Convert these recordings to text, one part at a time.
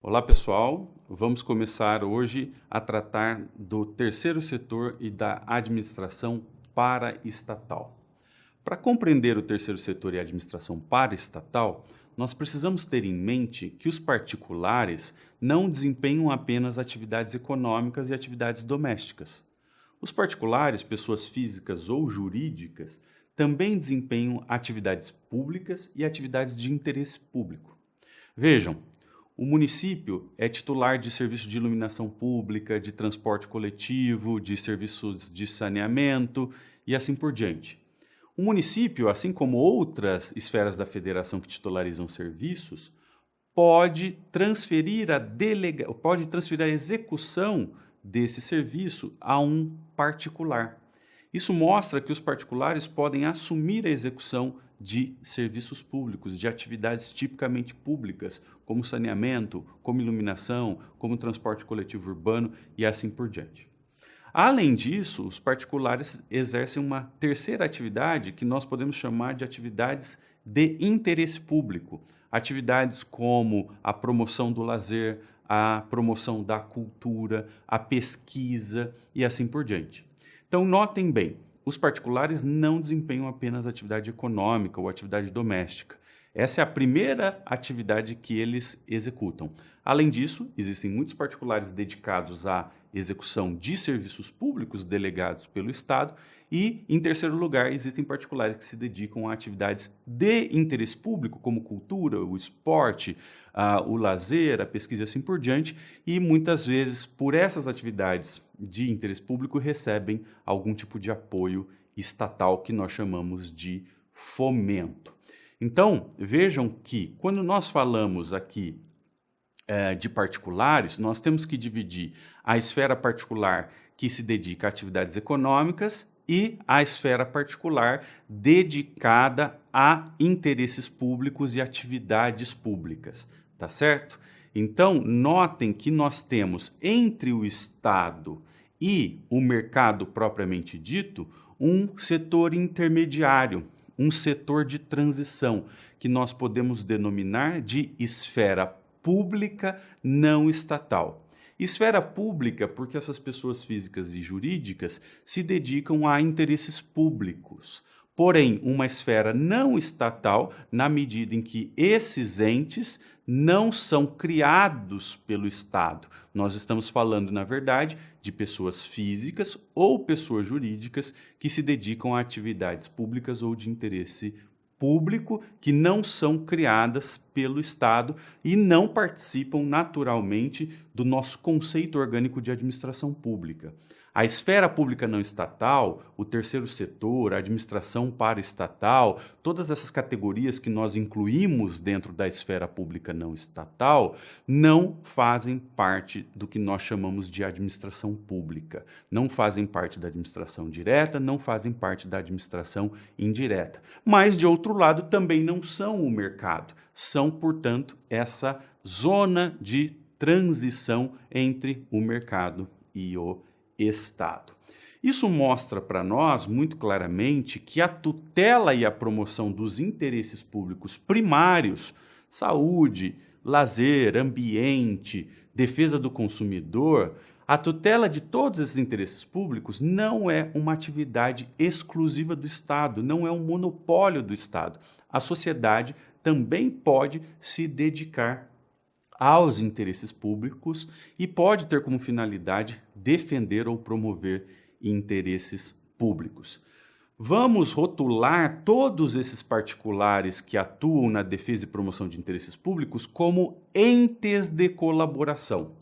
Olá pessoal, vamos começar hoje a tratar do terceiro setor e da administração paraestatal. Para compreender o terceiro setor e a administração paraestatal, nós precisamos ter em mente que os particulares não desempenham apenas atividades econômicas e atividades domésticas. Os particulares, pessoas físicas ou jurídicas, também desempenham atividades públicas e atividades de interesse público. Vejam, o município é titular de serviços de iluminação pública, de transporte coletivo, de serviços de saneamento e assim por diante. O município, assim como outras esferas da federação que titularizam serviços, pode transferir a execução desse serviço a um particular. Isso mostra que os particulares podem assumir a execução de serviços públicos, de atividades tipicamente públicas, como saneamento, como iluminação, como transporte coletivo urbano e assim por diante. Além disso, os particulares exercem uma terceira atividade que nós podemos chamar de atividades de interesse público. Atividades como a promoção do lazer, a promoção da cultura, a pesquisa e assim por diante. Então, notem bem, os particulares não desempenham apenas atividade econômica ou atividade doméstica. Essa é a primeira atividade que eles executam. Além disso, existem muitos particulares dedicados à execução de serviços públicos delegados pelo Estado e, em terceiro lugar, existem particulares que se dedicam a atividades de interesse público, como cultura, o esporte, o lazer, a pesquisa e assim por diante, e muitas vezes, por essas atividades de interesse público, recebem algum tipo de apoio estatal que nós chamamos de fomento. Então, vejam que quando nós falamos aqui de particulares, nós temos que dividir a esfera particular que se dedica a atividades econômicas e a esfera particular dedicada a interesses públicos e atividades públicas, tá certo? Então, notem que nós temos entre o Estado e o mercado propriamente dito um setor intermediário, um setor de transição, que nós podemos denominar de esfera pública não estatal. Esfera pública porque essas pessoas físicas e jurídicas se dedicam a interesses públicos. Porém, uma esfera não estatal, na medida em que esses entes não são criados pelo Estado. Nós estamos falando, na verdade, de pessoas físicas ou pessoas jurídicas que se dedicam a atividades públicas ou de interesse público que não são criadas pelo Estado e não participam naturalmente do nosso conceito orgânico de administração pública. A esfera pública não estatal, o terceiro setor, a administração paraestatal, todas essas categorias que nós incluímos dentro da esfera pública não estatal, não fazem parte do que nós chamamos de administração pública. Não fazem parte da administração direta, não fazem parte da administração indireta. Mas, de outro lado, também não são o mercado. São, portanto, essa zona de transição entre o mercado e o Estado. Isso mostra para nós muito claramente que a tutela e a promoção dos interesses públicos primários, saúde, lazer, ambiente, defesa do consumidor, a tutela de todos esses interesses públicos não é uma atividade exclusiva do Estado, não é um monopólio do Estado. A sociedade também pode se dedicar aos interesses públicos e pode ter como finalidade defender ou promover interesses públicos. Vamos rotular todos esses particulares que atuam na defesa e promoção de interesses públicos como entes de colaboração.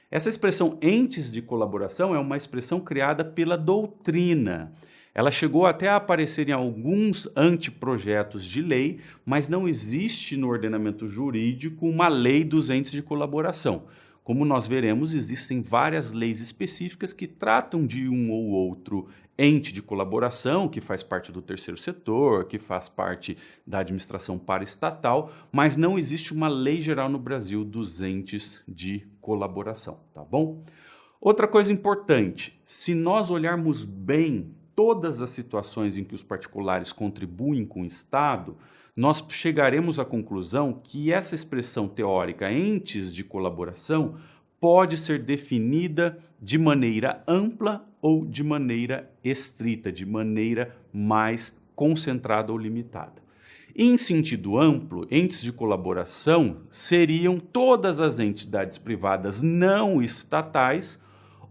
Essa expressão entes de colaboração é uma expressão criada pela doutrina. Ela chegou até a aparecer em alguns anteprojetos de lei, mas não existe no ordenamento jurídico uma lei dos entes de colaboração. Como nós veremos, existem várias leis específicas que tratam de um ou outro ente de colaboração, que faz parte do terceiro setor, que faz parte da administração paraestatal, mas não existe uma lei geral no Brasil dos entes de colaboração, tá bom? Outra coisa importante, se nós olharmos bem todas as situações em que os particulares contribuem com o Estado, nós chegaremos à conclusão que essa expressão teórica, entes de colaboração, pode ser definida de maneira ampla ou de maneira estrita, de maneira mais concentrada ou limitada. Em sentido amplo, entes de colaboração seriam todas as entidades privadas não estatais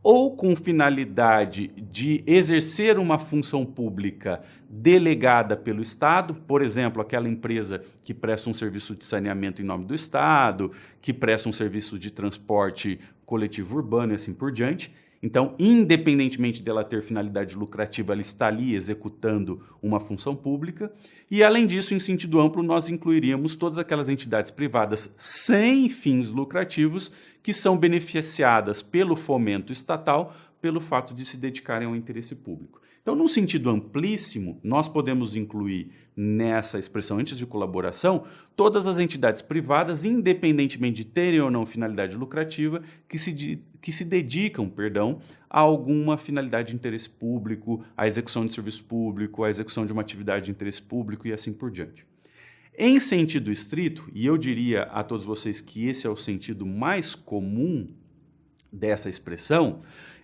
ou com finalidade de exercer uma função pública delegada pelo Estado, por exemplo, aquela empresa que presta um serviço de saneamento em nome do Estado, que presta um serviço de transporte coletivo urbano e assim por diante. Então, independentemente dela ter finalidade lucrativa, ela está ali executando uma função pública. E, além disso, em sentido amplo, nós incluiríamos todas aquelas entidades privadas sem fins lucrativos que são beneficiadas pelo fomento estatal pelo fato de se dedicarem ao interesse público. Então, num sentido amplíssimo, nós podemos incluir nessa expressão entes de colaboração todas as entidades privadas, independentemente de terem ou não finalidade lucrativa, que se dedicam, a alguma finalidade de interesse público, à execução de serviço público, à execução de uma atividade de interesse público e assim por diante. Em sentido estrito, e eu diria a todos vocês que esse é o sentido mais comum dessa expressão,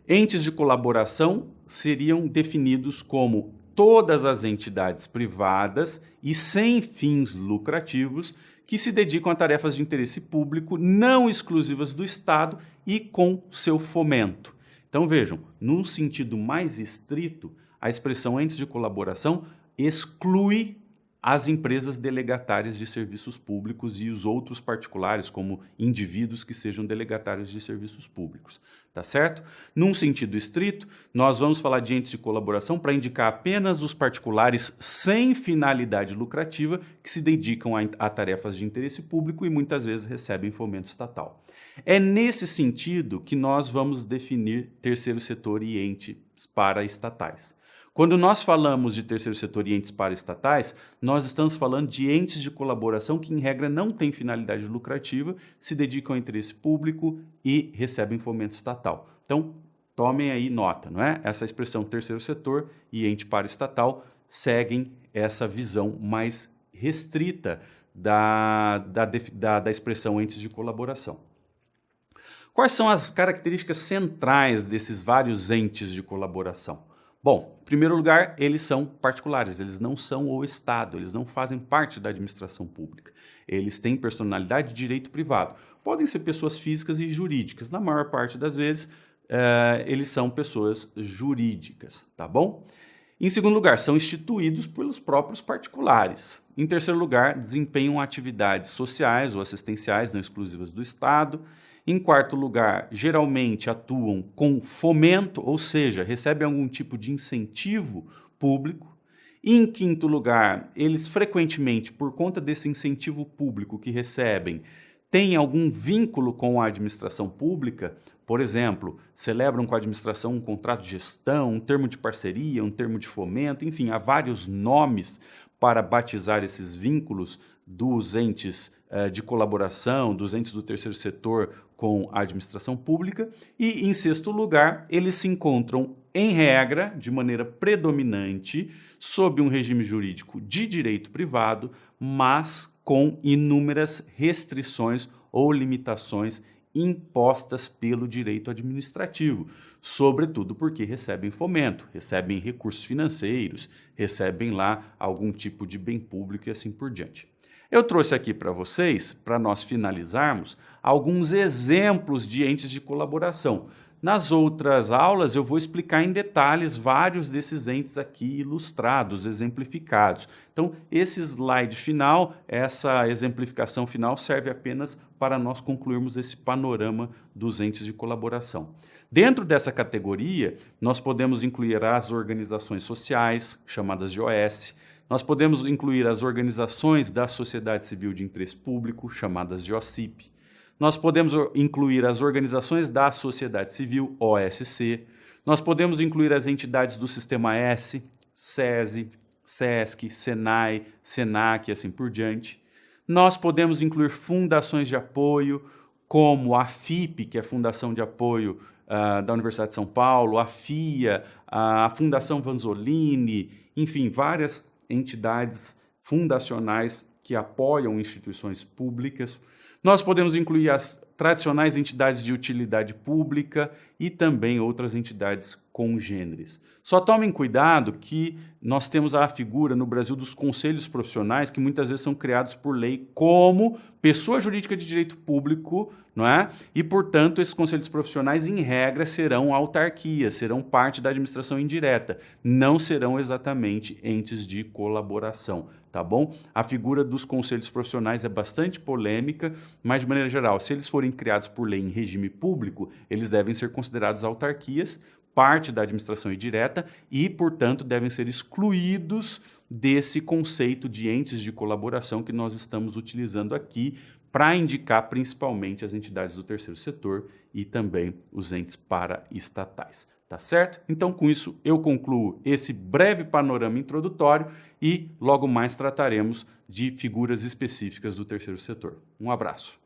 entes de colaboração seriam definidos como todas as entidades privadas e sem fins lucrativos que se dedicam a tarefas de interesse público não exclusivas do Estado e com seu fomento. Então vejam, num sentido mais estrito, a expressão entes de colaboração exclui as empresas delegatárias de serviços públicos e os outros particulares, como indivíduos que sejam delegatários de serviços públicos, tá certo? Num sentido estrito, nós vamos falar de entes de colaboração para indicar apenas os particulares sem finalidade lucrativa que se dedicam a tarefas de interesse público e muitas vezes recebem fomento estatal. É nesse sentido que nós vamos definir terceiro setor e entes paraestatais. Quando nós falamos de terceiro setor e entes paraestatais, nós estamos falando de entes de colaboração que, em regra, não têm finalidade lucrativa, se dedicam ao interesse público e recebem fomento estatal. Então, tomem aí nota, não é? Essa expressão terceiro setor e ente paraestatal seguem essa visão mais restrita da expressão entes de colaboração. Quais são as características centrais desses vários entes de colaboração? Bom, em primeiro lugar, eles são particulares, eles não são o Estado, eles não fazem parte da administração pública. Eles têm personalidade de direito privado. Podem ser pessoas físicas e jurídicas. Na maior parte das vezes, eles são pessoas jurídicas, tá bom? Em segundo lugar, são instituídos pelos próprios particulares. Em terceiro lugar, desempenham atividades sociais ou assistenciais não exclusivas do Estado. Em quarto lugar, geralmente atuam com fomento, ou seja, recebem algum tipo de incentivo público. Em quinto lugar, eles frequentemente, por conta desse incentivo público que recebem, têm algum vínculo com a administração pública. Por exemplo, celebram com a administração um contrato de gestão, um termo de parceria, um termo de fomento, enfim, há vários nomes para batizar esses vínculos dos entes de colaboração, dos entes do terceiro setor com a administração pública. E, em sexto lugar, eles se encontram, em regra, de maneira predominante, sob um regime jurídico de direito privado, mas com inúmeras restrições ou limitações impostas pelo direito administrativo, sobretudo porque recebem fomento, recebem recursos financeiros, recebem lá algum tipo de bem público e assim por diante. Eu trouxe aqui para vocês, para nós finalizarmos, alguns exemplos de entes de colaboração. Nas outras aulas eu vou explicar em detalhes vários desses entes aqui ilustrados, exemplificados. Então, esse slide final, essa exemplificação final serve apenas para nós concluirmos esse panorama dos entes de colaboração. Dentro dessa categoria, nós podemos incluir as organizações sociais, chamadas de OS. Nós podemos incluir as organizações da sociedade civil de interesse público, chamadas de OCIP. Nós podemos incluir as organizações da sociedade civil, OSC. Nós podemos incluir as entidades do Sistema S, SESI, SESC, SENAI, SENAC e assim por diante. Nós podemos incluir fundações de apoio, como a FIP, que é a Fundação de Apoio da Universidade de São Paulo, a FIA, a Fundação Vanzolini, enfim, várias entidades fundacionais que apoiam instituições públicas. Nós podemos incluir as tradicionais entidades de utilidade pública e também outras entidades congêneres. Só tomem cuidado que nós temos a figura no Brasil dos conselhos profissionais, que muitas vezes são criados por lei como pessoa jurídica de direito público, não é? E, portanto, esses conselhos profissionais, em regra, serão autarquias, serão parte da administração indireta, não serão exatamente entes de colaboração, tá bom? A figura dos conselhos profissionais é bastante polêmica, mas, de maneira geral, se eles forem criados por lei em regime público, eles devem ser considerados autarquias, parte da administração indireta e, portanto, devem ser excluídos desse conceito de entes de colaboração que nós estamos utilizando aqui para indicar principalmente as entidades do terceiro setor e também os entes paraestatais. Tá certo? Então, com isso, eu concluo esse breve panorama introdutório e logo mais trataremos de figuras específicas do terceiro setor. Um abraço.